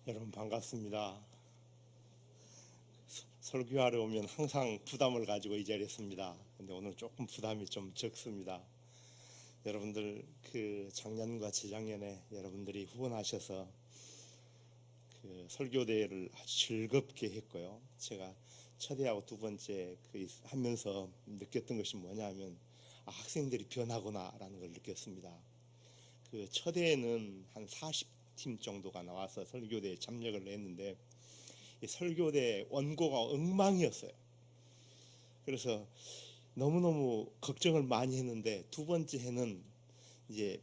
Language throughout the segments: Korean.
여러분 반갑습니다. 설교하러 오면 항상 부담을 가지고 이 자리에 섭니다. 근데 오늘 조금 부담이 좀 적습니다. 여러분들 작년과 재작년에 여러분들이 후원하셔서 설교 대회를 아주 즐겁게 했고요. 제가 첫회하고 두 번째 하면서 느꼈던 것이 뭐냐면 학생들이 변하구나라는 걸 느꼈습니다. 첫 회에는 한 40팀 정도가 나와서 설교대에 참여를 했는데 설교대 원고가 엉망이었어요. 그래서 너무너무 걱정을 많이 했는데 두 번째 해는 이제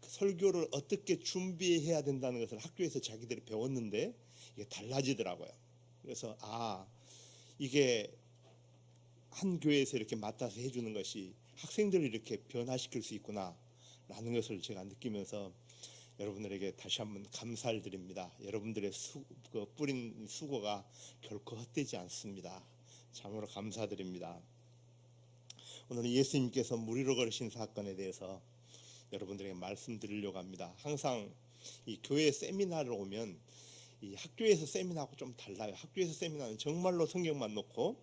설교를 어떻게 준비해야 된다는 것을 학교에서 자기들이 배웠는데 이게 달라지더라고요. 그래서 이게 한 교회에서 이렇게 맡아서 해주는 것이 학생들을 이렇게 변화시킬 수 있구나 라는 것을 제가 느끼면서 여러분들에게 다시 한번 감사를 드립니다. 여러분들의 뿌린 수고가 결코 헛되지 않습니다. 참으로 감사드립니다. 오늘은 예수님께서 무리로 걸으신 사건에 대해서 여러분들에게 말씀드리려고 합니다. 항상 이 교회 세미나를 오면 이 학교에서 세미나하고 좀 달라요. 학교에서 세미나는 정말로 성경만 놓고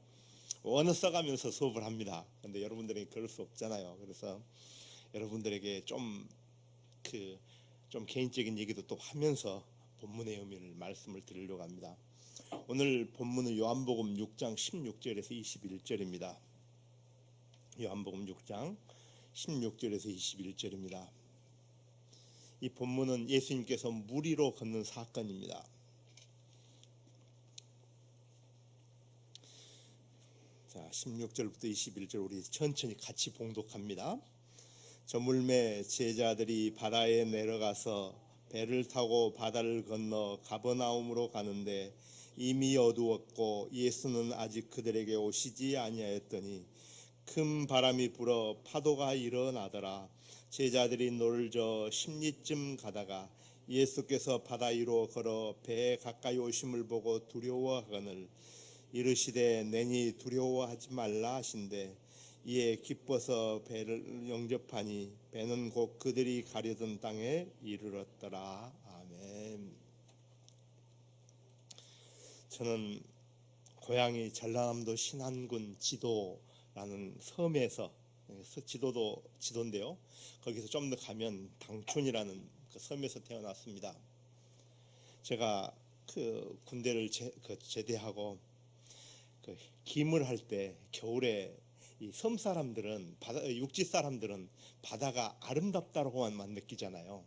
원어 써가면서 수업을 합니다. 그런데 여러분들에게 그럴 수 없잖아요. 그래서 여러분들에게 좀 개인적인 얘기도 또 하면서 본문의 의미를 말씀을 드리려고 합니다. 오늘 본문은 요한복음 6장 16절에서 21절입니다. 요한복음 6장 16절에서 21절입니다. 이 본문은 예수님께서 무리로 걷는 사건입니다. 자, 16절부터 21절 우리 천천히 같이 봉독합니다. 저물매 제자들이 바다에 내려가서 배를 타고 바다를 건너 가버나움으로 가는데 이미 어두웠고 예수는 아직 그들에게 오시지 아니하였더니 큰 바람이 불어 파도가 일어나더라. 제자들이 노를 저 십리쯤 가다가 예수께서 바다 위로 걸어 배에 가까이 오심을 보고 두려워하거늘 이르시되 내니 두려워하지 말라 하신대 이에 기뻐서 배를 영접하니 배는 곧 그들이 가려던 땅에 이르렀더라. 아멘. 저는 고향이 전라남도 신안군 지도라는 섬에서 지도인데요. 거기서 좀 더 가면 당촌이라는 그 섬에서 태어났습니다. 제가 군대를 제대하고 기물 할 때 겨울에 이 섬 사람들은 육지 사람들은 바다가 아름답다고만 느끼잖아요.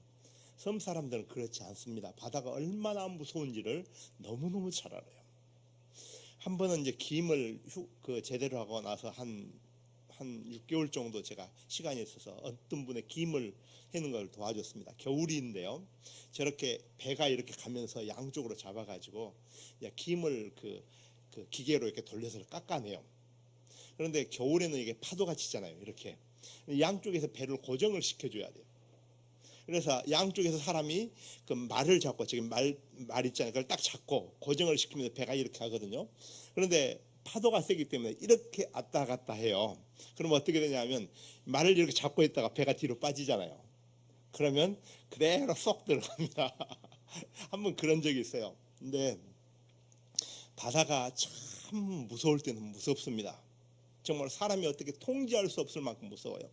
섬 사람들은 그렇지 않습니다. 바다가 얼마나 무서운지를 너무너무 잘 알아요. 한 번은 이제 기임을 제대로 하고 나서 한 6개월 정도 제가 시간이 있어서 어떤 분의 기임을 해는 걸 도와줬습니다. 겨울인데요. 저렇게 배가 이렇게 가면서 양쪽으로 잡아가지고 기임을 그 기계로 이렇게 돌려서 깎아내요. 그런데 겨울에는 이게 파도가 치잖아요. 이렇게 양쪽에서 배를 고정을 시켜줘야 돼요. 그래서 양쪽에서 사람이 그 말을 잡고 지금 말 있잖아요. 그걸 딱 잡고 고정을 시키면서 배가 이렇게 하거든요. 그런데 파도가 세기 때문에 이렇게 왔다 갔다 해요. 그럼 어떻게 되냐면 말을 이렇게 잡고 있다가 배가 뒤로 빠지잖아요. 그러면 그대로 쏙 들어갑니다. 한번 그런 적이 있어요. 근데 바다가 참 무서울 때는 무섭습니다. 정말 사람이 어떻게 통제할 수 없을 만큼 무서워요.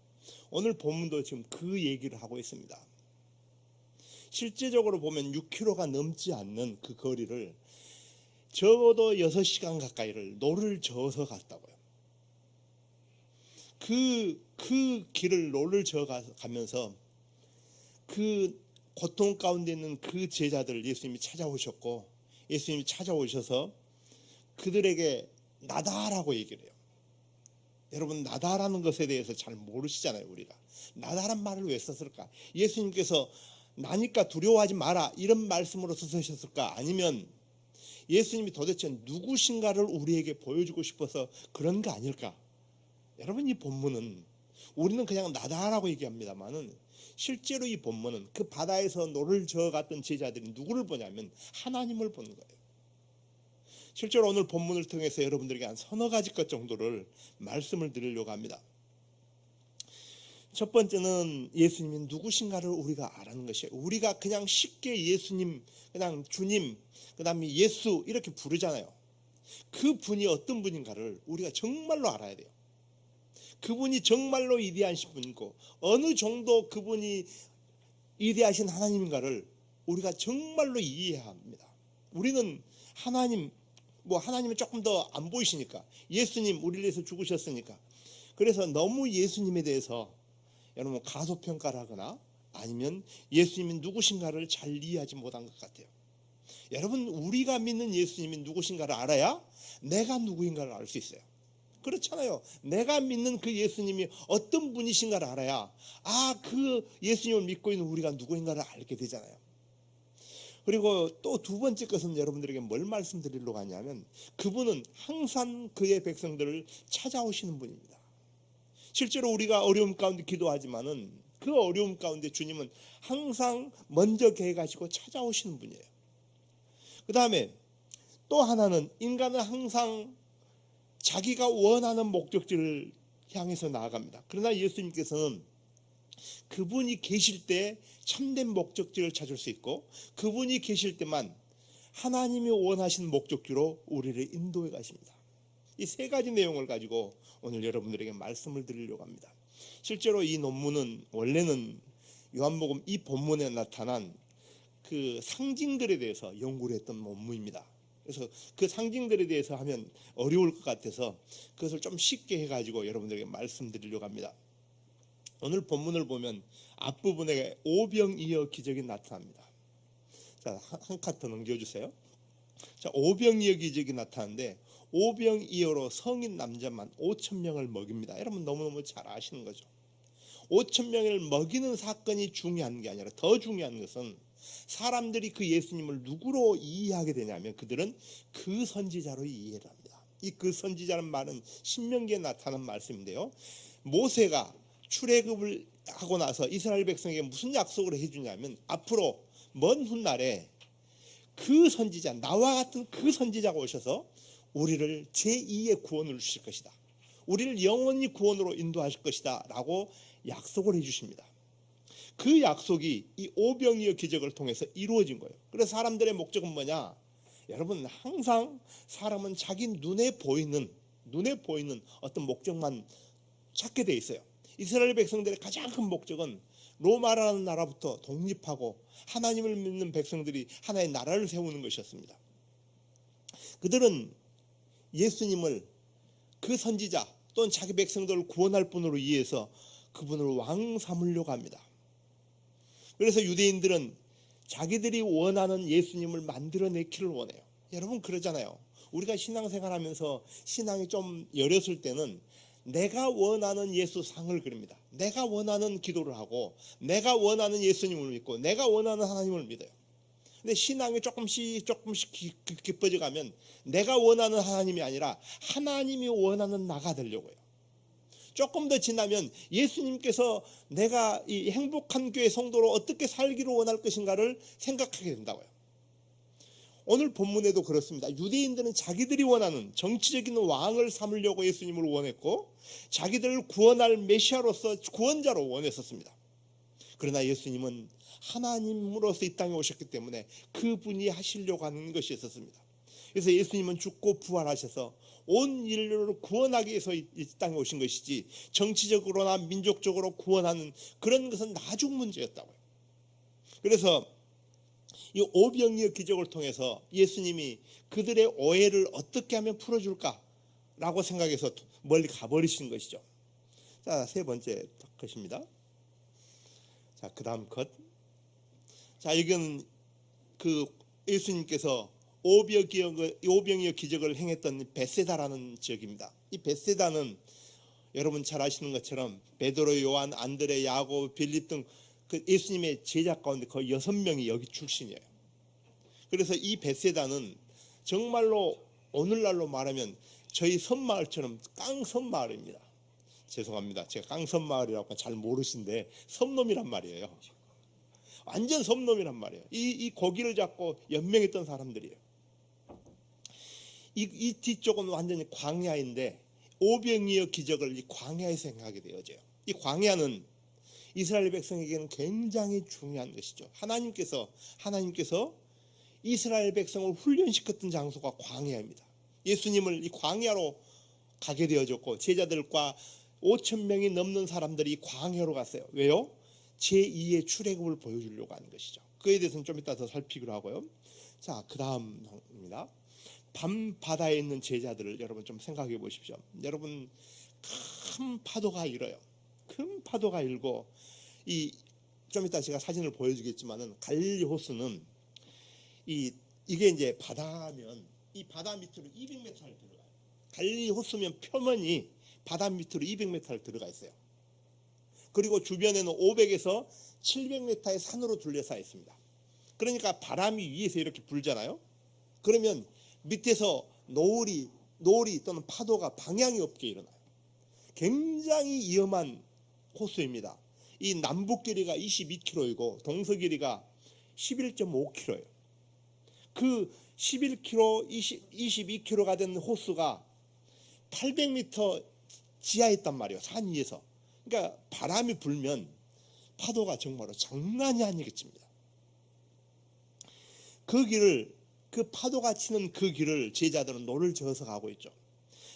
오늘 본문도 지금 그 얘기를 하고 있습니다. 실제적으로 보면 6km가 넘지 않는 그 거리를 적어도 6시간 가까이를 노를 저어서 갔다고요. 그 길을 노를 저어 가면서 그 고통 가운데 있는 그 제자들 예수님이 찾아오셨고 예수님이 찾아오셔서 그들에게 나다라고 얘기를 해요. 여러분 나다라는 것에 대해서 잘 모르시잖아요. 우리가 나다란 말을 왜 썼을까? 예수님께서 나니까 두려워하지 마라 이런 말씀으로 쓰셨을까? 아니면 예수님이 도대체 누구신가를 우리에게 보여주고 싶어서 그런 거 아닐까? 여러분 이 본문은 우리는 그냥 나다라고 얘기합니다만은 실제로 이 본문은 그 바다에서 노를 저어갔던 제자들이 누구를 보냐면 하나님을 보는 거예요. 실제로 오늘 본문을 통해서 여러분들에게 한 서너 가지 것 정도를 말씀을 드리려고 합니다. 첫 번째는 예수님이 누구신가를 우리가 아는 것이에요. 우리가 그냥 쉽게 예수님, 그냥 주님, 그 다음에 예수 이렇게 부르잖아요. 그 분이 어떤 분인가를 우리가 정말로 알아야 돼요. 그분이 정말로 위대하신 분이고 어느 정도 그분이 위대하신 하나님인가를 우리가 정말로 이해해야 합니다. 우리는 하나님, 하나님은 조금 더 안 보이시니까, 예수님 우리를 위해서 죽으셨으니까, 그래서 너무 예수님에 대해서 여러분 가소평가를 하거나 아니면 예수님이 누구신가를 잘 이해하지 못한 것 같아요. 여러분, 우리가 믿는 예수님이 누구신가를 알아야 내가 누구인가를 알 수 있어요. 그렇잖아요. 내가 믿는 그 예수님이 어떤 분이신가를 알아야 그 예수님을 믿고 있는 우리가 누구인가를 알게 되잖아요. 그리고 또 두 번째 것은 여러분들에게 뭘 말씀드리려고 하냐면, 그분은 항상 그의 백성들을 찾아오시는 분입니다. 실제로 우리가 어려움 가운데 기도하지만은 그 어려움 가운데 주님은 항상 먼저 계획하시고 찾아오시는 분이에요. 그 다음에 또 하나는, 인간은 항상 자기가 원하는 목적지를 향해서 나아갑니다. 그러나 예수님께서는 그분이 계실 때 참된 목적지를 찾을 수 있고, 그분이 계실 때만 하나님이 원하시는 목적지로 우리를 인도해 가십니다. 이 세 가지 내용을 가지고 오늘 여러분들에게 말씀을 드리려고 합니다. 실제로 이 논문은 원래는 요한복음 이 본문에 나타난 그 상징들에 대해서 연구를 했던 논문입니다. 그래서 그 상징들에 대해서 하면 어려울 것 같아서 그것을 좀 쉽게 해가지고 여러분들에게 말씀드리려고 합니다. 오늘 본문을 보면 앞부분에 오병이어 기적이 나타납니다. 자, 한 칸 더 넘겨주세요. 자, 오병이어 기적이 나타나는데, 오병이어로 성인 남자만 5,000명을 먹입니다. 여러분 너무너무 잘 아시는 거죠. 5,000명을 먹이는 사건이 중요한 게 아니라 더 중요한 것은 사람들이 그 예수님을 누구로 이해하게 되냐면, 그들은 그 선지자로 이해를 합니다. 이 그 선지자는 말은 신명기에 나타난 말씀인데요, 모세가 출애굽을 하고 나서 이스라엘 백성에게 무슨 약속을 해주냐면, 앞으로 먼 훗날에 그 선지자, 나와 같은 그 선지자가 오셔서 우리를 제2의 구원을 주실 것이다, 우리를 영원히 구원으로 인도하실 것이다 라고 약속을 해주십니다. 그 약속이 이 오병이어 기적을 통해서 이루어진 거예요. 그래서 사람들의 목적은 뭐냐? 여러분, 항상 사람은 자기 눈에 보이는 어떤 목적만 찾게 돼 있어요. 이스라엘 백성들의 가장 큰 목적은 로마라는 나라부터 독립하고 하나님을 믿는 백성들이 하나의 나라를 세우는 것이었습니다. 그들은 예수님을 그 선지자 또는 자기 백성들을 구원할 분으로 이해해서 그분을 왕 삼으려고 합니다. 그래서 유대인들은 자기들이 원하는 예수님을 만들어내기를 원해요. 여러분 그러잖아요. 우리가 신앙생활하면서 신앙이 좀 여렸을 때는 내가 원하는 예수상을 그립니다. 내가 원하는 기도를 하고 내가 원하는 예수님을 믿고 내가 원하는 하나님을 믿어요. 근데 신앙이 조금씩 깊어져 가면 내가 원하는 하나님이 아니라 하나님이 원하는 나가 되려고 해요. 조금 더 지나면 예수님께서 내가 이 행복한 교회 성도로 어떻게 살기를 원할 것인가를 생각하게 된다고요. 오늘 본문에도 그렇습니다. 유대인들은 자기들이 원하는 정치적인 왕을 삼으려고 예수님을 원했고, 자기들을 구원할 메시아로서 구원자로 원했었습니다. 그러나 예수님은 하나님으로서 이 땅에 오셨기 때문에 그분이 하시려고 하는 것이 있었습니다. 그래서 예수님은 죽고 부활하셔서 온 인류를 구원하기 위해서 이 땅에 오신 것이지, 정치적으로나 민족적으로 구원하는 그런 것은 나중 문제였다고요. 그래서 이 오병이어 기적을 통해서 예수님이 그들의 오해를 어떻게 하면 풀어줄까라고 생각해서 멀리 가버리신 것이죠. 자, 세 번째 컷입니다. 자, 그 다음 컷. 자, 이건 그 예수님께서 오병이어 기적을 행했던 베세다라는 지역입니다. 이 베세다는 여러분 잘 아시는 것처럼 베드로, 요한, 안드레, 야고보, 빌립 등 그 예수님의 제자 가운데 거의 6명이 여기 출신이에요. 그래서 이 베세다는 정말로 오늘날로 말하면 저희 섬마을처럼 깡섬마을입니다. 죄송합니다. 제가 깡섬마을이라고 잘 모르신데 섬놈이란 말이에요. 완전 섬놈이란 말이에요. 이 고기를 잡고 연명했던 사람들이에요. 이 뒤쪽은 완전히 광야인데 오병이어 기적을 이 광야에서 행하게 되어져요. 이 광야는 이스라엘 백성에게는 굉장히 중요한 것이죠. 하나님께서 이스라엘 백성을 훈련시켰던 장소가 광야입니다. 예수님을 이 광야로 가게 되어졌고 제자들과 5천 명이 넘는 사람들이 광야로 갔어요. 왜요? 제2의 출애굽을 보여주려고 하는 것이죠. 그에 대해서는 좀 이따 더 살피기로 하고요. 자, 그 다음입니다. 밤 바다에 있는 제자들을 여러분 좀 생각해 보십시오. 여러분, 큰 파도가 일어요. 큰 파도가 일고 좀 이따 제가 사진을 보여주겠지만은 갈릴리 호수는 이게 이제 바다면 이 바다 밑으로 200m를 들어가요. 갈릴리 호수면 표면이 바다 밑으로 200m를 들어가 있어요. 그리고 주변에는 500에서 700m의 산으로 둘러싸여 있습니다. 그러니까 바람이 위에서 이렇게 불잖아요. 그러면 밑에서 노을이 또는 파도가 방향이 없게 일어나요. 굉장히 위험한 호수입니다. 이 남북 길이가 22km이고 동서 길이가 11.5km예요. 그 11km, 22km가 된 호수가 800m 지하에 있단 말이에요. 산 위에서. 그러니까 바람이 불면 파도가 정말로 장난이 아니겠습니다. 그 파도가 치는 그 길을 제자들은 노를 저어서 가고 있죠.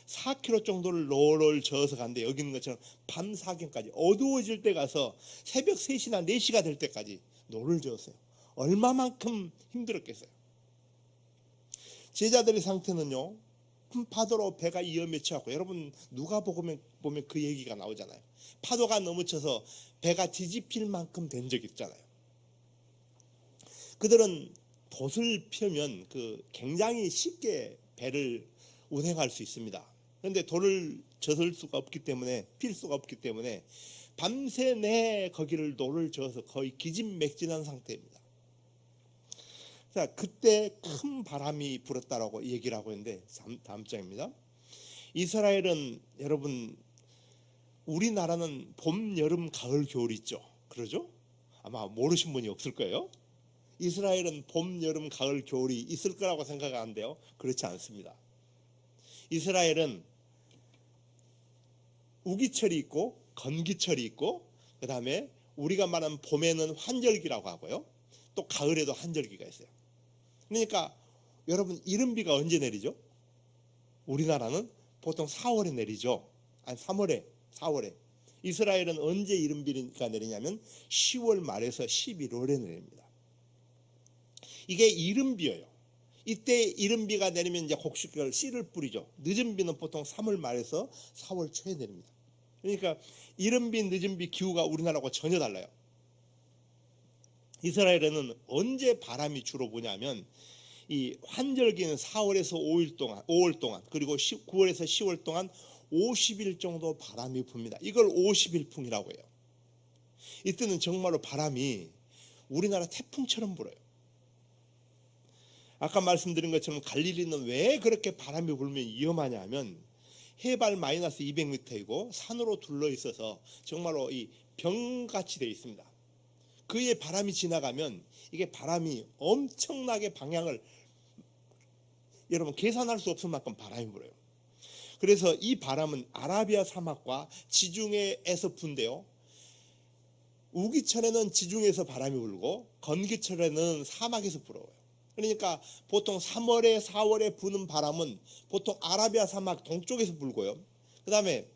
4km 정도를 노를 저어서 가는데 여기 있는 것처럼 밤 사경까지 어두워질 때 가서 새벽 3시나 4시가 될 때까지 노를 저었어요. 얼마만큼 힘들었겠어요. 제자들의 상태는요, 큰 파도로 배가 위험에 처하고, 여러분 누가복음에 보면 그 얘기가 나오잖아요. 파도가 너무 쳐서 배가 뒤집힐 만큼 된 적이 있잖아요. 그들은 돛을 펴면 굉장히 쉽게 배를 운행할 수 있습니다. 그런데 돌을 젖을 수가 없기 때문에, 필 수가 없기 때문에 밤새 내 거기를 노를 저어서 거의 기진맥진한 상태입니다. 자, 그때 큰 바람이 불었다라고 얘기를 하고 있는데, 다음 장입니다. 이스라엘은, 여러분, 우리나라는 봄, 여름, 가을, 겨울이 있죠. 그러죠? 아마 모르신 분이 없을 거예요. 이스라엘은 봄, 여름, 가을, 겨울이 있을 거라고 생각하는데요, 그렇지 않습니다. 이스라엘은 우기철이 있고 건기철이 있고, 그 다음에 우리가 말하는 봄에는 환절기라고 하고요, 또 가을에도 환절기가 있어요. 그러니까 여러분, 이른비가 언제 내리죠? 우리나라는 보통 4월에 내리죠. 아니 3월에, 4월에. 이스라엘은 언제 이른비가 내리냐면 10월 말에서 11월에 내립니다. 이게 이른비예요. 이때 이른비가 내리면 이제 곡식을 씨를 뿌리죠. 늦은 비는 보통 3월 말에서 4월 초에 내립니다. 그러니까 이른비, 늦은비 기후가 우리나라하고 전혀 달라요. 이스라엘에는 언제 바람이 주로 부냐면 이 환절기는 4월에서 5월 동안 그리고 9월에서 10월 동안 50일 정도 바람이 붑니다. 이걸 50일풍이라고 해요. 이때는 정말로 바람이 우리나라 태풍처럼 불어요. 아까 말씀드린 것처럼 갈릴리는 왜 그렇게 바람이 불면 위험하냐 하면 해발 마이너스 200m이고 산으로 둘러 있어서 정말로 이 병같이 되어 있습니다. 그의 바람이 지나가면 이게 바람이 엄청나게 방향을, 여러분 계산할 수 없을 만큼 바람이 불어요. 그래서 이 바람은 아라비아 사막과 지중해에서 분대요. 우기철에는 지중해에서 바람이 불고 건기철에는 사막에서 불어요. 그러니까 보통 3월에 4월에 부는 바람은 보통 아라비아 사막 동쪽에서 불고요. 그 다음에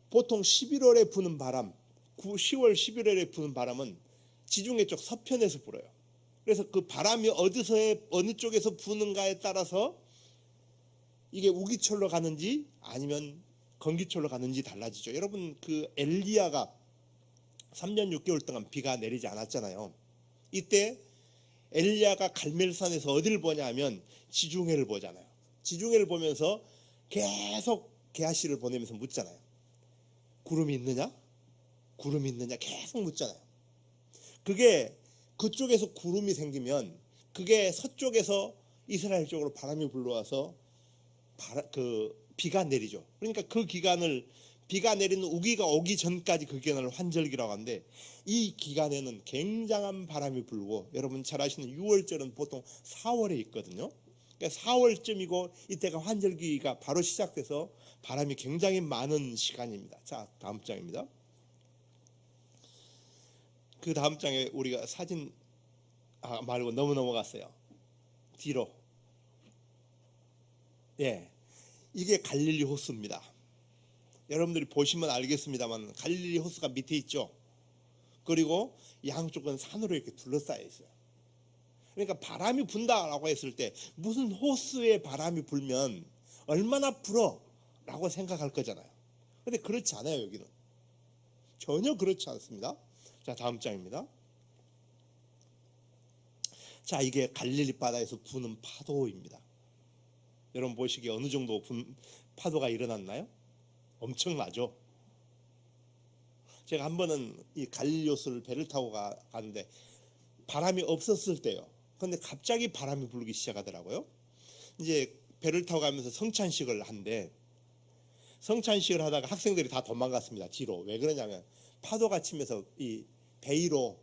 보통 11월에 부는 바람, 10월 11월에 부는 바람은 지중해 쪽 서편에서 불어요. 그래서 그 바람이 어느 쪽에서 부는가에 따라서 이게 우기철로 가는지 아니면 건기철로 가는지 달라지죠. 여러분, 그 엘리야가 3년 6개월 동안 비가 내리지 않았잖아요. 이때 엘리야가 갈멜산에서 어디를 보냐면 지중해를 보잖아요. 지중해를 보면서 계속 게하시를 보내면서 묻잖아요. 구름이 있느냐? 구름이 있느냐? 계속 묻잖아요. 그게 그쪽에서 구름이 생기면 그게 서쪽에서 이스라엘 쪽으로 바람이 불러와서 비가 내리죠. 그러니까 그 기간을, 비가 내리는 우기가 오기 전까지 그 기간을 환절기라고 하는데, 이 기간에는 굉장한 바람이 불고, 여러분 잘 아시는 6월절은 보통 4월에 있거든요. 그러니까 4월쯤이고 이때가 환절기가 바로 시작돼서 바람이 굉장히 많은 시간입니다. 자, 다음 장입니다. 그 다음 장에 우리가 사진 말고 너무 넘어갔어요. 뒤로. 예, 이게 갈릴리 호수입니다. 여러분들이 보시면 알겠습니다만 갈릴리 호수가 밑에 있죠. 그리고 양쪽은 산으로 이렇게 둘러싸여 있어요. 그러니까 바람이 분다라고 했을 때 무슨 호수에 바람이 불면 얼마나 불어라고 생각할 거잖아요. 근데 그렇지 않아요. 여기는 전혀 그렇지 않습니다. 자, 다음 장입니다. 자, 이게 갈릴리 바다에서 부는 파도입니다. 여러분 보시기에 어느 정도 파도가 일어났나요? 엄청나죠. 제가 한 번은 이 갈릴리 호수를 배를 타고 가는데 바람이 없었을 때요. 근데 갑자기 바람이 불기 시작하더라고요. 이제 배를 타고 가면서 성찬식을 한데, 성찬식을 하다가 학생들이 다 도망갔습니다. 뒤로. 왜 그러냐면 파도가 치면서 이 배 위로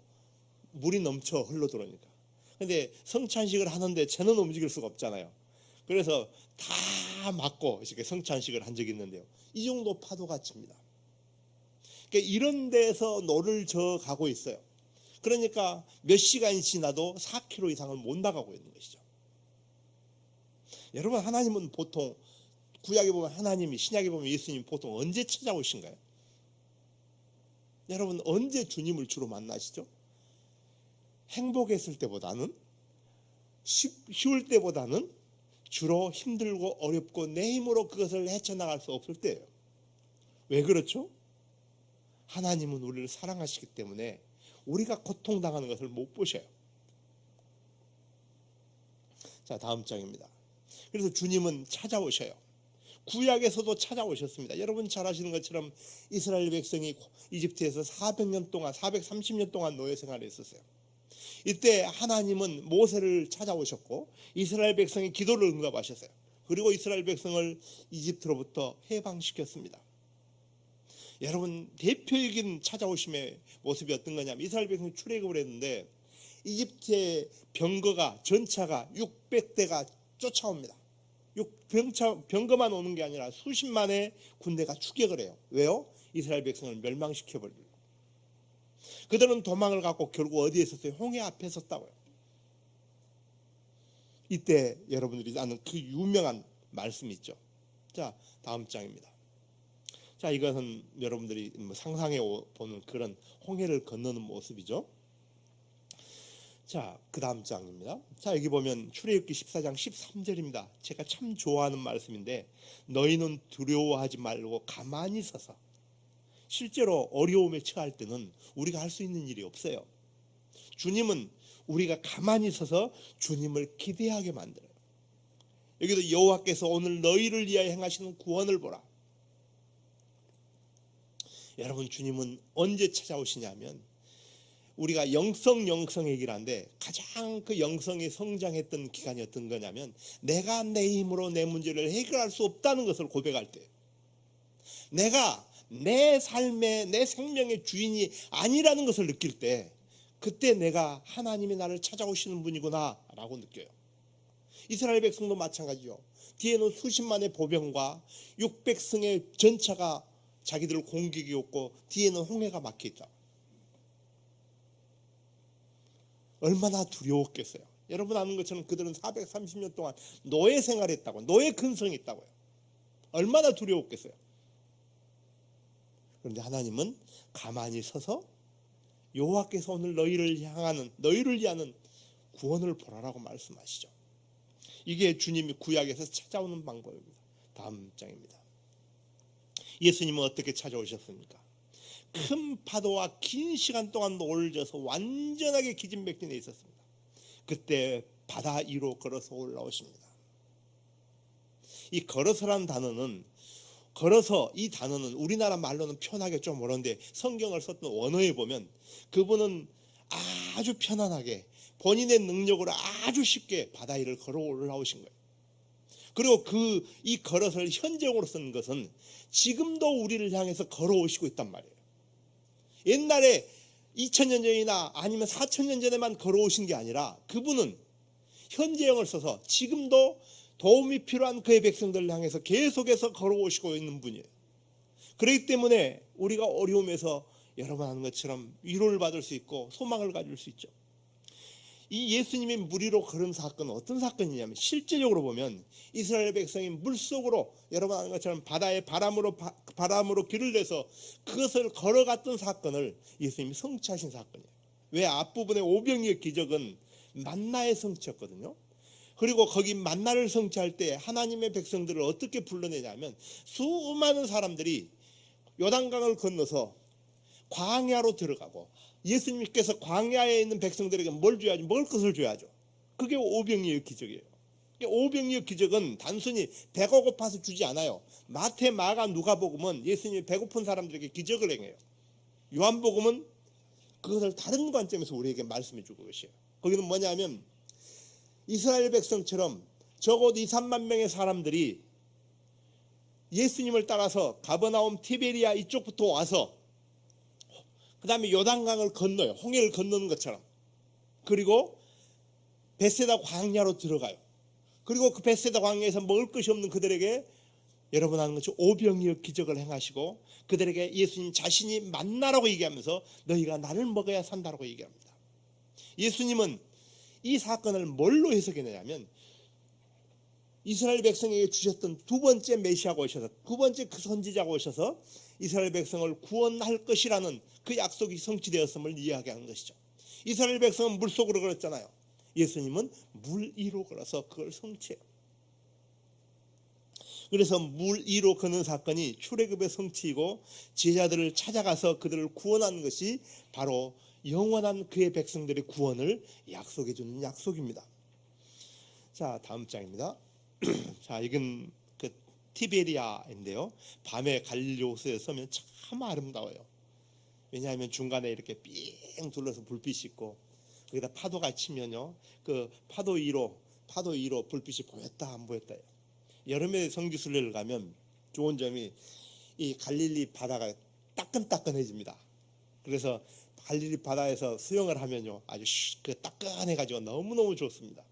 물이 넘쳐 흘러 들어오니까. 근데 성찬식을 하는데 쟤는 움직일 수가 없잖아요. 그래서 다 막고 이렇게 성찬식을 한 적이 있는데요. 이 정도 파도가 칩니다. 그러니까 이런 데서 노를 저 가고 있어요. 그러니까 몇 시간이 지나도 4km 이상을 못 나가고 있는 것이죠. 여러분, 하나님은 보통 구약에 보면 하나님이, 신약에 보면 예수님이 보통 언제 찾아오신가요? 여러분, 언제 주님을 주로 만나시죠? 행복했을 때보다는, 쉬울 때보다는 주로 힘들고 어렵고 내 힘으로 그것을 헤쳐나갈 수 없을 때예요. 왜 그렇죠? 하나님은 우리를 사랑하시기 때문에 우리가 고통당하는 것을 못 보셔요. 자, 다음 장입니다. 그래서 주님은 찾아오셔요. 구약에서도 찾아오셨습니다. 여러분 잘 아시는 것처럼 이스라엘 백성이 이집트에서 400년 동안 430년 동안 노예 생활을 했었어요. 이때 하나님은 모세를 찾아오셨고 이스라엘 백성의 기도를 응답하셨어요. 그리고 이스라엘 백성을 이집트로부터 해방시켰습니다. 여러분, 대표적인 찾아오심의 모습이 어떤 거냐면 이스라엘 백성이 출애굽을 했는데 이집트의 병거가, 전차가 600대가 쫓아옵니다. 병거만 오는 게 아니라 수십만의 군대가 추격을 해요. 왜요? 이스라엘 백성을 멸망시켜버리려고. 그들은 도망을 갖고 결국 어디에 있었어요? 홍해 앞에 섰다고요. 이때 여러분들이 아는 그 유명한 말씀이 있죠. 자, 다음 장입니다. 자, 이것은 여러분들이 상상해 보는 그런 홍해를 건너는 모습이죠. 자, 그 다음 장입니다. 자, 여기 보면 출애굽기 14장 13절입니다. 제가 참 좋아하는 말씀인데, 너희는 두려워하지 말고 가만히 서서. 실제로 어려움에 처할 때는 우리가 할 수 있는 일이 없어요. 주님은 우리가 가만히 서서 주님을 기대하게 만들어요. 여기도 여호와께서 오늘 너희를 위하여 행하시는 구원을 보라. 여러분, 주님은 언제 찾아오시냐면 우리가 영성 얘기를 가장 그 영성이 성장했던 기간이 어떤 거냐면 내가 내 힘으로 내 문제를 해결할 수 없다는 것을 고백할 때, 내가 내 삶의 내 생명의 주인이 아니라는 것을 느낄 때, 그때 내가 하나님이 나를 찾아오시는 분이구나 라고 느껴요. 이스라엘 백성도 마찬가지죠. 뒤에는 수십만의 보병과 600승의 전차가 자기들을 공격해 왔고 뒤에는 홍해가 막혀 있다. 얼마나 두려웠겠어요. 여러분 아는 것처럼 그들은 430년 동안 노예 생활했다고, 노예 근성이 있다고요. 얼마나 두려웠겠어요. 그런데 하나님은 가만히 서서 여호와께서 오늘 너희를 위하는 구원을 보라라고 말씀하시죠. 이게 주님이 구약에서 찾아오는 방법입니다. 다음 장입니다. 예수님은 어떻게 찾아오셨습니까? 큰 파도와 긴 시간 동안 노를 져서 완전하게 기진맥진해 있었습니다. 그때 바다 위로 걸어서 올라오십니다. 이 걸어서란 단어는, 이 단어는 우리나라 말로는 편하게 좀 어려운데 성경을 썼던 원어에 보면 그분은 아주 편안하게 본인의 능력으로 아주 쉽게 바다 위를 걸어 올라오신 거예요. 그리고 이 걸어서를 현재형으로 쓰는 것은 지금도 우리를 향해서 걸어오시고 있단 말이에요. 옛날에 2000년 전이나 아니면 4000년 전에만 걸어오신 게 아니라 그분은 현재형을 써서 지금도 도움이 필요한 그의 백성들을 향해서 계속해서 걸어오시고 있는 분이에요. 그렇기 때문에 우리가 어려움에서 여러분 하는 것처럼 위로를 받을 수 있고 소망을 가질 수 있죠. 이 예수님의 물 위로 걸은 사건은 어떤 사건이냐면, 실제적으로 보면 이스라엘 백성이 물속으로 여러분 아는 것처럼 바다에 바람으로 길을 내서 그것을 걸어갔던 사건을 예수님이 성취하신 사건이에요. 왜? 앞부분의 오병이의 기적은 만나의 성취였거든요. 그리고 거기 만나를 성취할 때 하나님의 백성들을 어떻게 불러내냐면, 수많은 사람들이 요단강을 건너서 광야로 들어가고, 예수님께서 광야에 있는 백성들에게 뭘 줘야죠? 먹을 것을 줘야죠. 그게 오병이의 기적이에요. 오병이의 기적은 단순히 배가 고파서 주지 않아요. 마태, 마가, 누가복음은 예수님이 배고픈 사람들에게 기적을 행해요. 요한복음은 그것을 다른 관점에서 우리에게 말씀해 주고 계세요. 거기는 뭐냐면, 이스라엘 백성처럼 적어도 2, 3만 명의 사람들이 예수님을 따라서 가버나움, 티베리아 이쪽부터 와서 그 다음에 요단강을 건너요. 홍해를 건너는 것처럼. 그리고 벳세다 광야로 들어가요. 그리고 그 벳세다 광야에서 먹을 것이 없는 그들에게 여러분 하는 것이 오병이어 기적을 행하시고, 그들에게 예수님 자신이 만나라고 얘기하면서 너희가 나를 먹어야 산다라고 얘기합니다. 예수님은 이 사건을 뭘로 해석했느냐면, 이스라엘 백성에게 주셨던 두 번째 메시아가 오셔서, 두 번째 그 선지자가 오셔서 이스라엘 백성을 구원할 것이라는 그 약속이 성취되었음을 이야기하는 것이죠. 이스라엘 백성은 물속으로 걸었잖아요. 예수님은 물 위로 걸어서 그걸 성취해요. 그래서 물 위로 걷는 사건이 출애굽의 성취이고, 제자들을 찾아가서 그들을 구원하는 것이 바로 영원한 그의 백성들의 구원을 약속해 주는 약속입니다. 자, 다음 장입니다. 자, 이건 그 티베리아인데요. 밤에 갈릴리 호수에 서면 참 아름다워요. 왜냐하면 중간에 이렇게 삥 둘러서 불빛이 있고, 거기다 파도가 치면요, 그 파도 위로 불빛이 보였다 안 보였다. 여름에 성지순례를 가면 좋은 점이 이 갈릴리 바다가 따끈따끈해집니다. 그래서 갈릴리 바다에서 수영을 하면요, 아주 그 따끈해가지고 너무너무 좋습니다.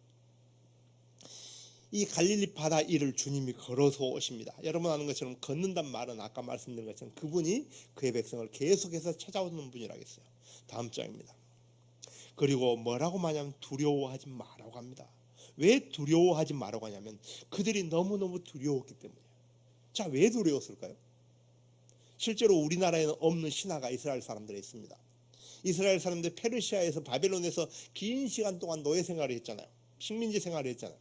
이 갈릴리 바다 위를 주님이 걸어서 오십니다. 여러분 아는 것처럼 걷는단 말은 아까 말씀드린 것처럼 그분이 그의 백성을 계속해서 찾아오는 분이라겠어요. 다음 장입니다. 그리고 뭐라고 말하냐면 두려워하지 마라고 합니다. 왜 두려워하지 마라고 하냐면 그들이 너무너무 두려웠기 때문이에요. 자, 왜 두려웠을까요? 실제로 우리나라에는 없는 신화가 이스라엘 사람들에 있습니다. 이스라엘 사람들 페르시아에서 바벨론에서 긴 시간 동안 노예 생활을 했잖아요. 식민지 생활을 했잖아요.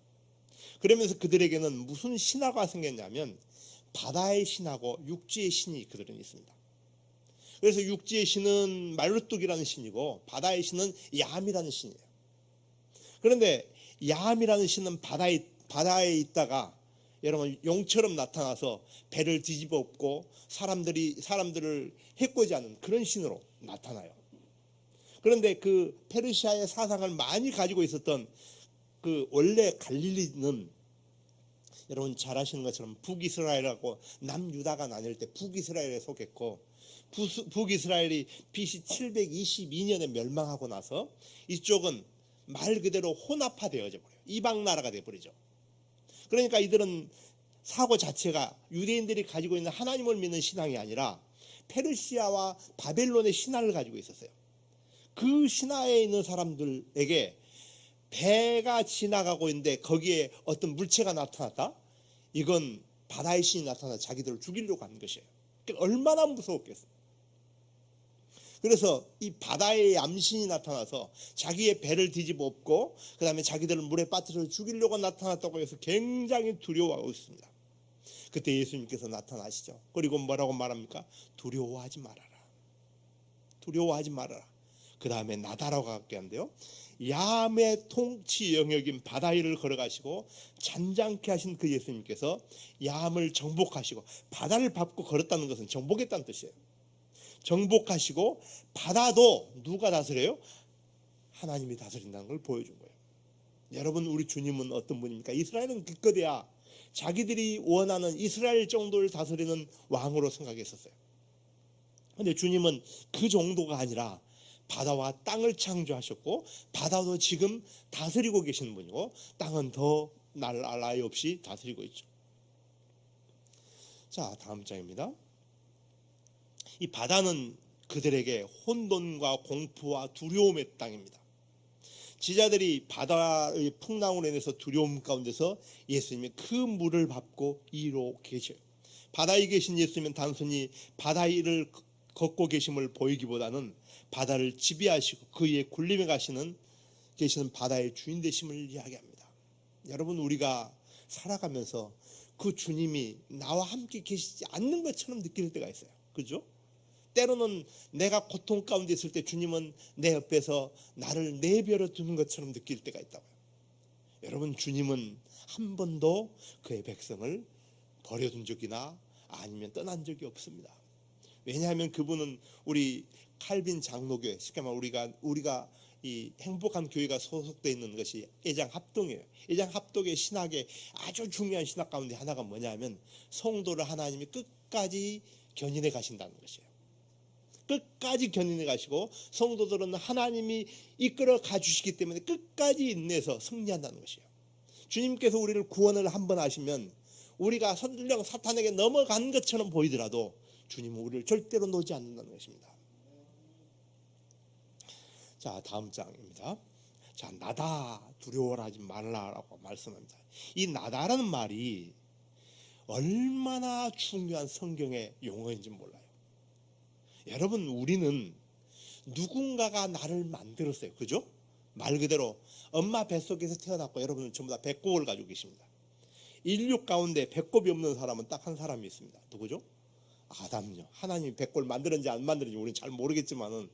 그러면서 그들에게는 무슨 신화가 생겼냐면 바다의 신하고 육지의 신이 그들은 있습니다. 그래서 육지의 신은 말루뚝이라는 신이고 바다의 신은 야함이라는 신이에요. 그런데 야함이라는 신은 바다에 있다가 여러분 용처럼 나타나서 배를 뒤집어 엎고 사람들을 해코지하는 그런 신으로 나타나요. 그런데 그 페르시아의 사상을 많이 가지고 있었던 그 원래 갈릴리는 여러분 잘 아시는 것처럼 북이스라엘하고 남유다가 나뉠 때 북이스라엘에 속했고, 북이스라엘이 BC 722년에 멸망하고 나서 이쪽은 말 그대로 혼합화되어져 버려요. 이방 나라가 되어버리죠. 그러니까 이들은 사고 자체가 유대인들이 가지고 있는 하나님을 믿는 신앙이 아니라 페르시아와 바벨론의 신화를 가지고 있었어요. 그 신화에 있는 사람들에게 배가 지나가고 있는데 거기에 어떤 물체가 나타났다? 이건 바다의 신이 나타나 자기들을 죽이려고 하는 것이에요. 얼마나 무서웠겠어요. 그래서 이 바다의 암신이 나타나서 자기의 배를 뒤집어 엎고 그 다음에 자기들을 물에 빠뜨려 죽이려고 나타났다고 해서 굉장히 두려워하고 있습니다. 그때 예수님께서 나타나시죠. 그리고 뭐라고 말합니까? 두려워하지 말아라. 두려워하지 말아라. 그 다음에 나다라고 할게 한데요, 야함의 통치 영역인 바다 위를 걸어가시고 잔잔케 하신 그 예수님께서 야함을 정복하시고, 바다를 밟고 걸었다는 것은 정복했다는 뜻이에요. 정복하시고 바다도 누가 다스려요? 하나님이 다스린다는 걸 보여준 거예요. 여러분, 우리 주님은 어떤 분입니까? 이스라엘은 기껏해야 자기들이 원하는 이스라엘 정도를 다스리는 왕으로 생각했었어요. 그런데 주님은 그 정도가 아니라 바다와 땅을 창조하셨고, 바다도 지금 다스리고 계시는 분이고, 땅은 더 나라이 없이 다스리고 있죠. 자, 다음 장입니다. 이 바다는 그들에게 혼돈과 공포와 두려움의 땅입니다. 제자들이 바다의 풍랑으로 인해서 두려움 가운데서 예수님이 그 물을 밟고 이로 계셔요. 바다에 계신 예수님은 단순히 바다 위를 걷고 계심을 보이기보다는 바다를 지배하시고 그 위에 군림해 계시는 바다의 주인 되심을 이야기합니다. 여러분, 우리가 살아가면서 그 주님이 나와 함께 계시지 않는 것처럼 느낄 때가 있어요. 그죠? 때로는 내가 고통 가운데 있을 때 주님은 내 옆에서 나를 내버려 두는 것처럼 느낄 때가 있다고요. 여러분, 주님은 한 번도 그의 백성을 버려둔 적이나 아니면 떠난 적이 없습니다. 왜냐하면 그분은 우리 칼빈 장로교회, 쉽게 말하면 우리가 이 행복한 교회가 소속되어 있는 것이 애장합동이에요. 애장합동의 신학의 아주 중요한 신학 가운데 하나가 뭐냐면 성도를 하나님이 끝까지 견인해 가신다는 것이에요. 끝까지 견인해 가시고 성도들은 하나님이 이끌어 가주시기 때문에 끝까지 인내해서 승리한다는 것이에요. 주님께서 우리를 구원을 한번 하시면 우리가 설령 사탄에게 넘어간 것처럼 보이더라도 주님은 우리를 절대로 놓지 않는다는 것입니다. 자, 다음 장입니다. 자, 나다, 두려워라 하지 말라라고 말씀합니다. 이 나다라는 말이 얼마나 중요한 성경의 용어인지 몰라요. 여러분, 우리는 누군가가 나를 만들었어요. 그죠? 말 그대로 엄마 뱃속에서 태어났고 여러분은 전부 다 배꼽을 가지고 계십니다. 인류 가운데 배꼽이 없는 사람은 딱 한 사람이 있습니다. 누구죠? 아담요. 하나님이 배꼽을 만들었는지 안 만들었는지 우리는 잘 모르겠지만은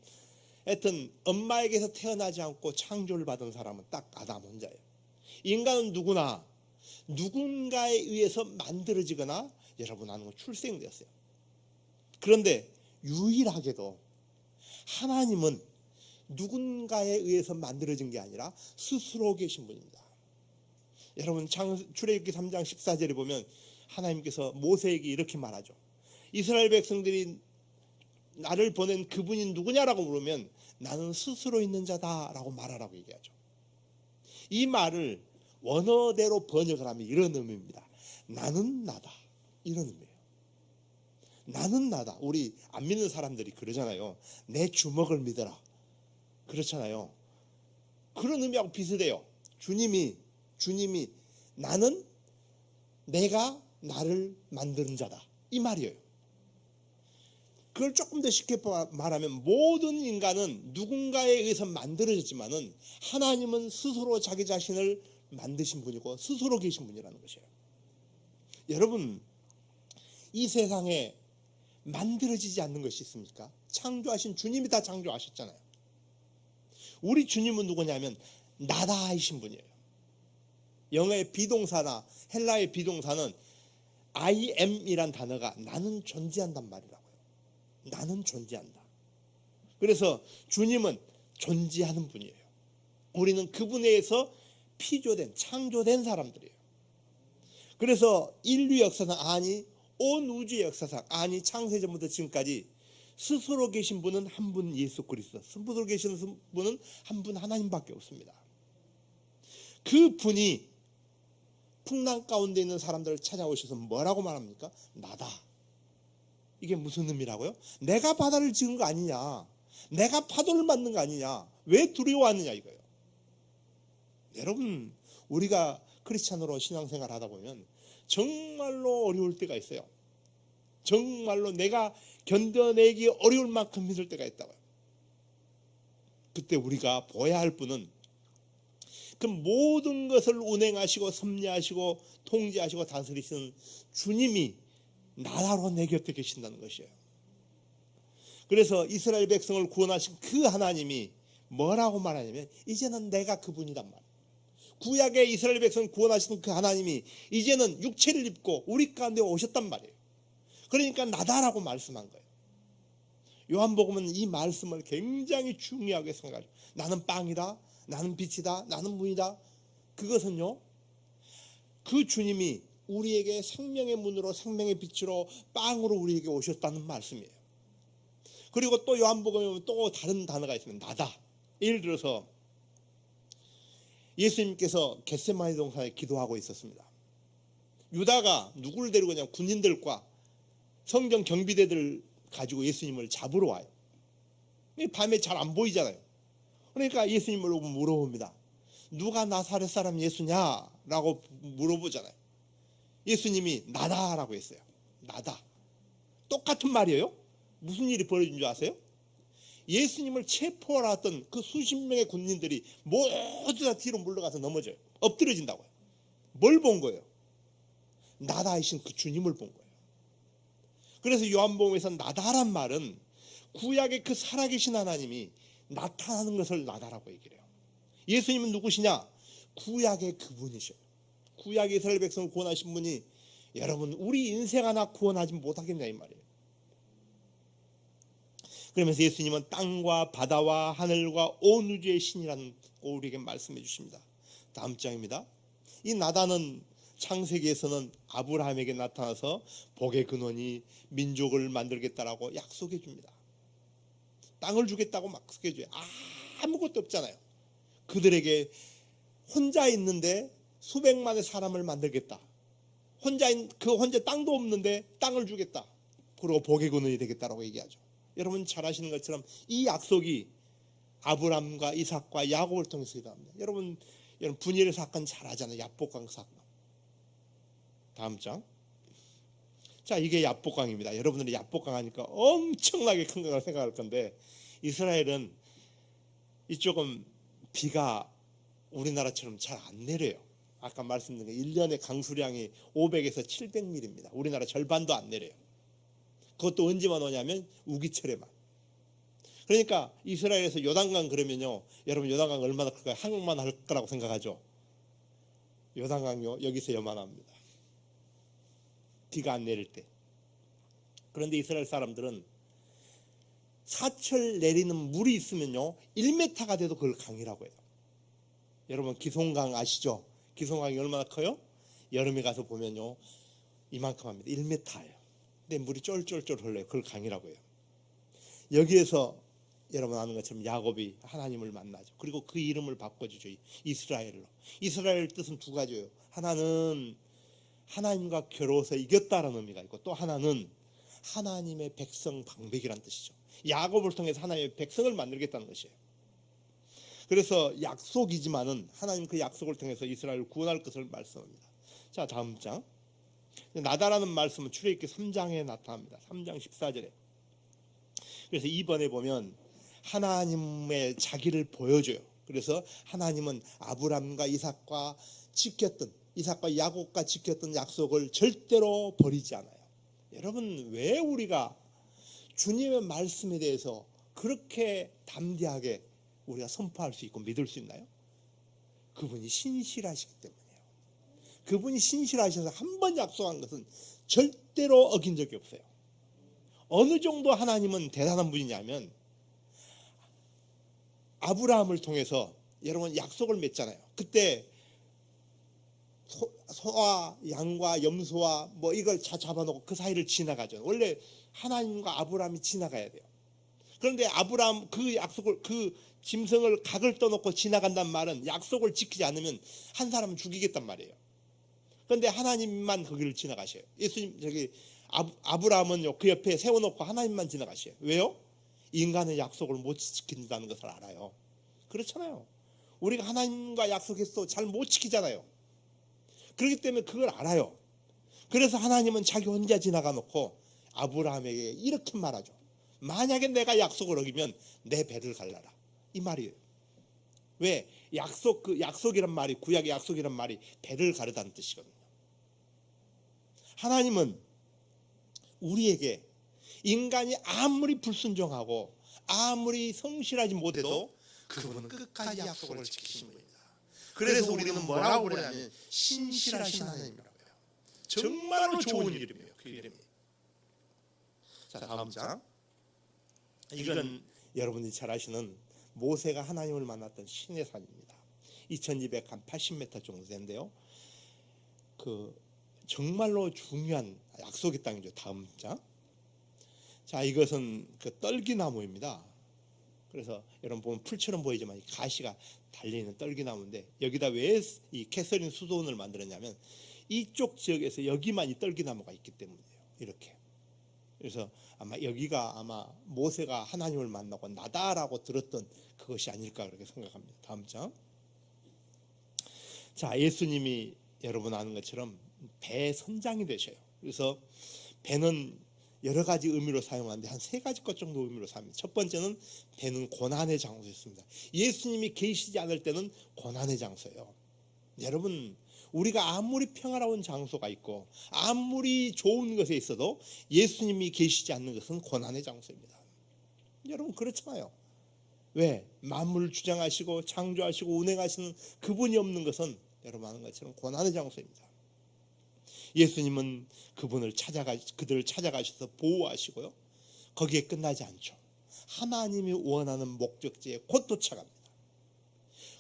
하여튼 엄마에게서 태어나지 않고 창조를 받은 사람은 딱 아담 혼자예요. 인간은 누구나 누군가에 의해서 만들어지거나 여러분 아는 건 출생되었어요. 그런데 유일하게도 하나님은 누군가에 의해서 만들어진 게 아니라 스스로 계신 분입니다. 여러분, 출애굽기 3장 14절에 보면 하나님께서 모세에게 이렇게 말하죠. 이스라엘 백성들이 나를 보낸 그분이 누구냐라고 물으면 나는 스스로 있는 자다라고 말하라고 얘기하죠. 이 말을 원어대로 번역을 하면 이런 의미입니다. 나는 나다, 이런 의미예요. 나는 나다. 우리 안 믿는 사람들이 그러잖아요. 내 주먹을 믿어라, 그렇잖아요. 그런 의미하고 비슷해요. 주님이 나는 내가 나를 만드는 자다, 이 말이에요. 그걸 조금 더 쉽게 말하면 모든 인간은 누군가에 의해서 만들어졌지만은 하나님은 스스로 자기 자신을 만드신 분이고 스스로 계신 분이라는 것이에요. 여러분, 이 세상에 만들어지지 않는 것이 있습니까? 창조하신 주님이 다 창조하셨잖아요. 우리 주님은 누구냐면 나다이신 분이에요. 영어의 비동사나 헬라의 비동사는 I am이란 단어가 나는 존재한단 말이라고요. 나는 존재한다. 그래서 주님은 존재하는 분이에요. 우리는 그분에 의해서 피조된, 창조된 사람들이에요. 그래서 인류 역사상, 아니 온 우주의 역사상, 아니 창세전부터 지금까지 스스로 계신 분은 한 분, 예수 그리스도. 스스로 계시는 분은 한 분, 하나님밖에 없습니다. 그 분이 풍랑 가운데 있는 사람들을 찾아오셔서 뭐라고 말합니까? 나다. 이게 무슨 의미라고요? 내가 바다를 지은 거 아니냐, 내가 파도를 만든 거 아니냐, 왜 두려워하느냐 이거예요. 여러분, 우리가 크리스찬으로 신앙생활 하다 보면 정말로 어려울 때가 있어요. 정말로 내가 견뎌내기 어려울 만큼 힘들 때가 있다고요. 그때 우리가 보아야 할 분은 그 모든 것을 운행하시고 섭리하시고 통제하시고 다스리시는 주님이 나라로 내 곁에 계신다는 것이에요. 그래서 이스라엘 백성을 구원하신 그 하나님이 뭐라고 말하냐면 이제는 내가 그분이란 말이에요. 구약의 이스라엘 백성을 구원하시는 그 하나님이 이제는 육체를 입고 우리 가운데 오셨단 말이에요. 그러니까 나다라고 말씀한 거예요. 요한복음은 이 말씀을 굉장히 중요하게 생각해요. 나는 빵이다, 나는 빛이다, 나는 문이다. 그것은요, 그 주님이 우리에게 생명의 문으로, 생명의 빛으로, 빵으로 우리에게 오셨다는 말씀이에요. 그리고 또 요한복음에 보면 또 다른 단어가 있으면 나다. 예를 들어서 예수님께서 겟세마네 동산에 기도하고 있었습니다. 유다가 누구를 데리고 그냥 군인들과 성경 경비대들 가지고 예수님을 잡으러 와요. 밤에 잘 안 보이잖아요. 그러니까 예수님을 물어봅니다. 누가 나사렛 사람 예수냐? 라고 물어보잖아요. 예수님이 나다라고 했어요. 나다. 똑같은 말이에요. 무슨 일이 벌어진 줄 아세요? 예수님을 체포하러 왔던 그 수십 명의 군인들이 모두 다 뒤로 물러가서 넘어져요. 엎드려진다고요. 뭘 본 거예요? 나다이신 그 주님을 본 거예요. 그래서 요한복음에서 나다란 말은 구약의 그 살아계신 하나님이 나타나는 것을 나다라고 얘기를 해요. 예수님은 누구시냐? 구약의 그분이셔요. 구약의 이스라엘 백성을 구원하신 분이 여러분 우리 인생 하나 구원하지 못하겠냐 이 말이에요. 그러면서 예수님은 땅과 바다와 하늘과 온 우주의 신이라는 우리에게 말씀해 주십니다. 다음 장입니다. 이 나다는 창세기에서는 아브라함에게 나타나서 복의 근원이 민족을 만들겠다라고 약속해 줍니다. 땅을 주겠다고 막 약속해줘요. 아무것도 없잖아요. 그들에게 혼자 있는데 수백만의 사람을 만들겠다. 혼자 땅도 없는데 땅을 주겠다. 그리고 복의 근원이 되겠다라고 얘기하죠. 여러분 잘 아시는 것처럼 이 약속이 아브라함과 이삭과 야곱을 통해서 일어납니다. 여러분 분일 사건 잘 아잖아요. 야복강 사건. 다음 장. 자, 이게 야복강입니다. 여러분들이 야복강 하니까 엄청나게 큰 거라고 생각할 건데 이스라엘은 이쪽은 비가 우리나라처럼 잘 안 내려요. 아까 말씀드린 1년에 강수량이 500에서 700mm입니다. 우리나라 절반도 안 내려요. 그것도 언제만 오냐면 우기철에만. 그러니까 이스라엘에서 요단강 그러면요, 여러분 요단강 얼마나 클까요? 한국만 할 거라고 생각하죠. 요단강요 여기서 요만합니다. 비가 안 내릴 때. 그런데 이스라엘 사람들은 사철 내리는 물이 있으면요 1m가 돼도 그걸 강이라고 해요. 여러분 기송강 아시죠? 기송강이 얼마나 커요? 여름에 가서 보면요 이만큼 합니다. 1m예요. 근데 물이 쫄쫄쫄 흘러요. 그걸 강이라고 해요. 여기에서 여러분 아는 것처럼 야곱이 하나님을 만나죠. 그리고 그 이름을 바꿔주죠. 이스라엘로. 이스라엘 뜻은 두 가지예요. 하나는 하나님과 겨루어서 이겼다라는 의미가 있고 또 하나는 하나님의 백성 방백이라는 뜻이죠. 야곱을 통해서 하나님의 백성을 만들겠다는 것이에요. 그래서 약속이지만은 하나님 그 약속을 통해서 이스라엘을 구원할 것을 말씀합니다. 자, 다음 장. 나다라는 말씀은 출애굽기 3장에 나타납니다. 3장 14절에. 그래서 이번에 보면 하나님의 자기를 보여줘요. 그래서 하나님은 아브람과 이삭과 야곱과 지켰던 약속을 절대로 버리지 않아요. 여러분 왜 우리가 주님의 말씀에 대해서 그렇게 담대하게 우리가 선포할 수 있고 믿을 수 있나요? 그분이 신실하시기 때문이에요. 그분이 신실하셔서 한 번 약속한 것은 절대로 어긴 적이 없어요. 어느 정도 하나님은 대단한 분이냐면 아브라함을 통해서 여러분 약속을 맺잖아요. 그때 소와 양과 염소와 뭐 이걸 잡아놓고 그 사이를 지나가죠. 원래 하나님과 아브라함이 지나가야 돼요. 그런데 아브라함 그 약속을 그 짐승을 각을 떠놓고 지나간단 말은 약속을 지키지 않으면 한 사람은 죽이겠단 말이에요. 그런데 하나님만 거기를 지나가셔요. 예수님 아브라함은요 그 옆에 세워놓고 하나님만 지나가셔요. 왜요? 인간의 약속을 못 지킨다는 것을 알아요. 그렇잖아요. 우리가 하나님과 약속했어 잘 못 지키잖아요. 그렇기 때문에 그걸 알아요. 그래서 하나님은 자기 혼자 지나가 놓고 아브라함에게 이렇게 말하죠. 만약에 내가 약속을 어기면 내 배를 갈라라. 이 말이에요. 왜? 약속이란 말이 구약의 약속이란 말이 배를 가르다는 뜻이거든요. 하나님은 우리에게 인간이 아무리 불순종하고 아무리 성실하지 못해도 그분은 끝까지 약속을 지키신 분입니다. 그래서 우리는 뭐라고 그러냐면 신실하신 하나님이라고 해요. 정말로 좋은 이름이에요. 그 이름이. 자, 다음 장. 이건 여러분이 잘 아시는 모세가 하나님을 만났던 신의 산입니다. 2280m 정도 되는데요. 그 정말로 중요한 약속의 땅이죠. 다음 장. 자, 이것은 그 떨기나무입니다. 그래서 여러분 보면 풀처럼 보이지만 가시가 달려있는 떨기나무인데 여기다 왜 이 캐서린 수도원을 만들었냐면 이쪽 지역에서 여기만 이 떨기나무가 있기 때문이에요. 이렇게. 그래서 아마 여기가 아마 모세가 하나님을 만나고 나다라고 들었던 그것이 아닐까 그렇게 생각합니다. 다음 장. 자, 예수님이 여러분 아는 것처럼 배 선장이 되셔요. 그래서 배는 여러 가지 의미로 사용하는데 한 세 가지 것 정도 의미로 사용합니다. 첫 번째는 배는 고난의 장소였습니다. 예수님이 계시지 않을 때는 고난의 장소예요. 여러분, 우리가 아무리 평화로운 장소가 있고 아무리 좋은 것에 있어도 예수님이 계시지 않는 것은 고난의 장소입니다. 여러분 그렇잖아요. 왜? 만물을 주장하시고 창조하시고 운행하시는 그분이 없는 것은 여러분 아는 것처럼 고난의 장소입니다. 예수님은 그들을 찾아가셔서 보호하시고요. 거기에 끝나지 않죠. 하나님이 원하는 목적지에 곧 도착합니다.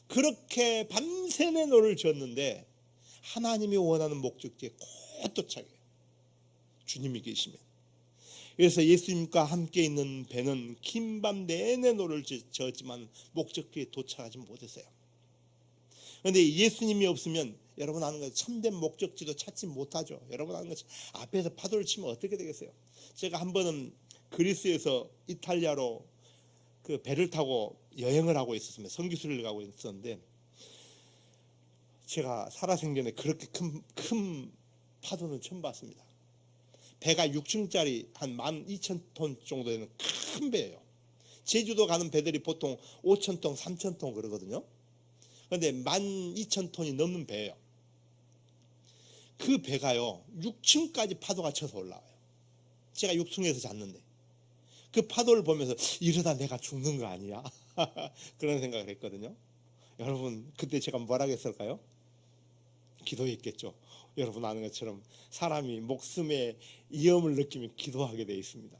그렇게 밤새 노를 졌는데 하나님이 원하는 목적지에 곧 도착해요. 주님이 계시면. 그래서 예수님과 함께 있는 배는 긴 밤 내내 노를 졌지만 목적지에 도착하지 못했어요. 그런데 예수님이 없으면 여러분 아는 것 참된 목적지도 찾지 못하죠. 여러분 아는 것 앞에서 파도를 치면 어떻게 되겠어요? 제가 한 번은 그리스에서 이탈리아로 그 배를 타고 여행을 하고 있었습니다. 선교수를 가고 있었는데 제가 살아생전에 그렇게 큰 파도는 처음 봤습니다. 배가 6층짜리 한 12,000톤 정도 되는 큰 배예요. 제주도 가는 배들이 보통 5,000톤, 3,000톤 그러거든요. 그런데 12,000톤이 넘는 배예요. 그 배가요 6층까지 파도가 쳐서 올라와요. 제가 6층에서 잤는데 그 파도를 보면서 이러다 내가 죽는 거 아니야? 그런 생각을 했거든요. 여러분 그때 제가 뭐라고 했을까요? 기도했겠죠. 여러분 아는 것처럼 사람이 목숨의 위험을 느끼면 기도하게 되어 있습니다.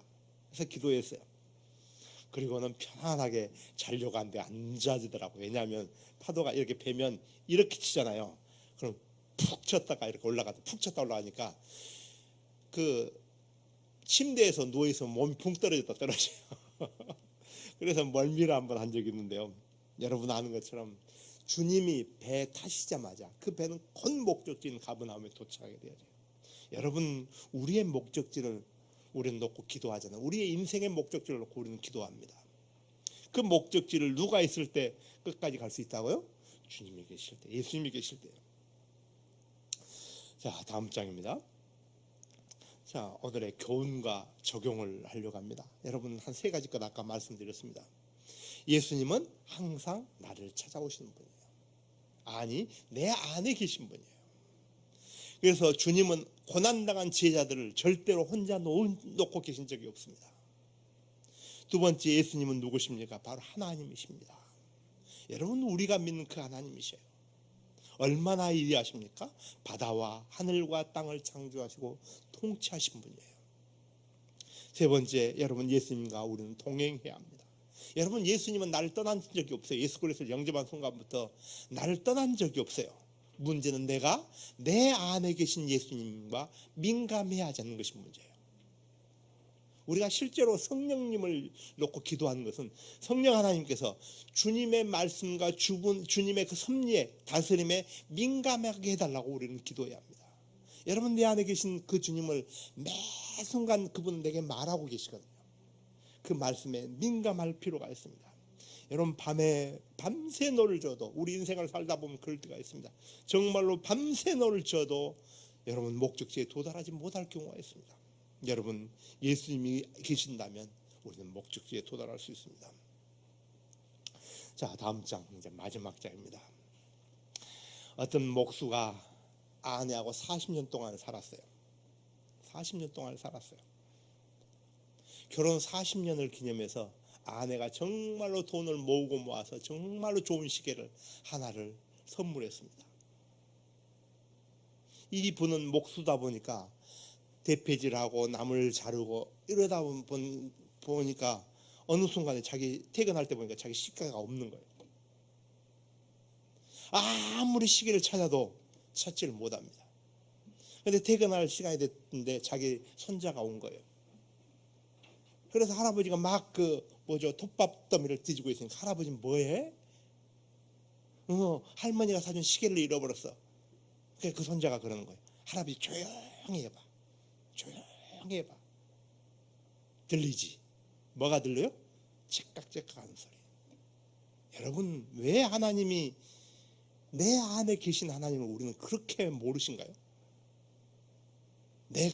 그래서 기도했어요. 그리고는 편안하게 자려고 하는데 안 자지더라고요. 왜냐하면 파도가 이렇게 배면 이렇게 치잖아요. 그럼 푹 쳤다가 이렇게 올라가다 푹 쳤다 올라가니까 그 침대에서 누워있으면 몸이 붕 떨어졌다 떨어져요. 그래서 멀미를 한번 한 적이 있는데요. 여러분 아는 것처럼 주님이 배 타시자마자 그 배는 곧 목적지인 가버나움에 도착하게 되어요. 여러분 우리의 목적지를 우리는 놓고 기도하잖아요. 우리의 인생의 목적지를 놓고 우리는 기도합니다. 그 목적지를 누가 있을 때 끝까지 갈 수 있다고요? 주님이 계실 때, 예수님이 계실 때요. 자, 다음 장입니다. 자, 오늘의 교훈과 적용을 하려고 합니다. 여러분 한 세 가지 것 아까 말씀드렸습니다. 예수님은 항상 나를 찾아오시는 분이에요. 아니, 내 안에 계신 분이에요. 그래서 주님은 고난당한 제자들을 절대로 혼자 놓고 계신 적이 없습니다. 두 번째, 예수님은 누구십니까? 바로 하나님이십니다. 여러분 우리가 믿는 그 하나님이셔요. 얼마나 위대하십니까? 바다와 하늘과 땅을 창조하시고 통치하신 분이에요. 세 번째, 여러분 예수님과 우리는 동행해야 합니다. 여러분 예수님은 나를 떠난 적이 없어요. 예수 그리스도를 영접한 순간부터 나를 떠난 적이 없어요. 문제는 내가 내 안에 계신 예수님과 민감해야 하지 않는 것이 문제예요. 우리가 실제로 성령님을 놓고 기도하는 것은 성령 하나님께서 주님의 말씀과 주님의 그 섭리에 다스림에 민감하게 해달라고 우리는 기도해야 합니다. 여러분 내 안에 계신 그 주님을 매 순간 그분은 내게 말하고 계시거든요. 그 말씀에 민감할 필요가 있습니다. 여러분 밤새 노를 져도 우리 인생을 살다 보면 그럴 때가 있습니다. 정말로 밤새 노를 져도 여러분 목적지에 도달하지 못할 경우가 있습니다. 여러분 예수님이 계신다면 우리는 목적지에 도달할 수 있습니다. 자, 다음 장 이제 마지막 장입니다. 어떤 목수가 아내하고 40년 동안 살았어요. 40년 동안 살았어요. 결혼 40년을 기념해서 아내가 정말로 돈을 모으고 모아서 정말로 좋은 시계를 하나를 선물했습니다. 이 분은 목수다 보니까 대패질하고 나무를 자르고 이러다 보니까 어느 순간에 자기 퇴근할 때 보니까 자기 시계가 없는 거예요. 아무리 시계를 찾아도 찾지를 못합니다. 그런데 퇴근할 시간이 됐는데 자기 손자가 온 거예요. 그래서 할아버지가 막 톱밥 더미를 뒤지고 있으니까 할아버지는 뭐해? 할머니가 사준 시계를 잃어버렸어. 그 손자가 그러는 거예요. 할아버지 조용히 해봐. 조용히 해봐. 들리지. 뭐가 들려요? 째깍째깍하는 소리. 여러분, 왜 하나님이 내 안에 계신 하나님을 우리는 그렇게 모르신가요?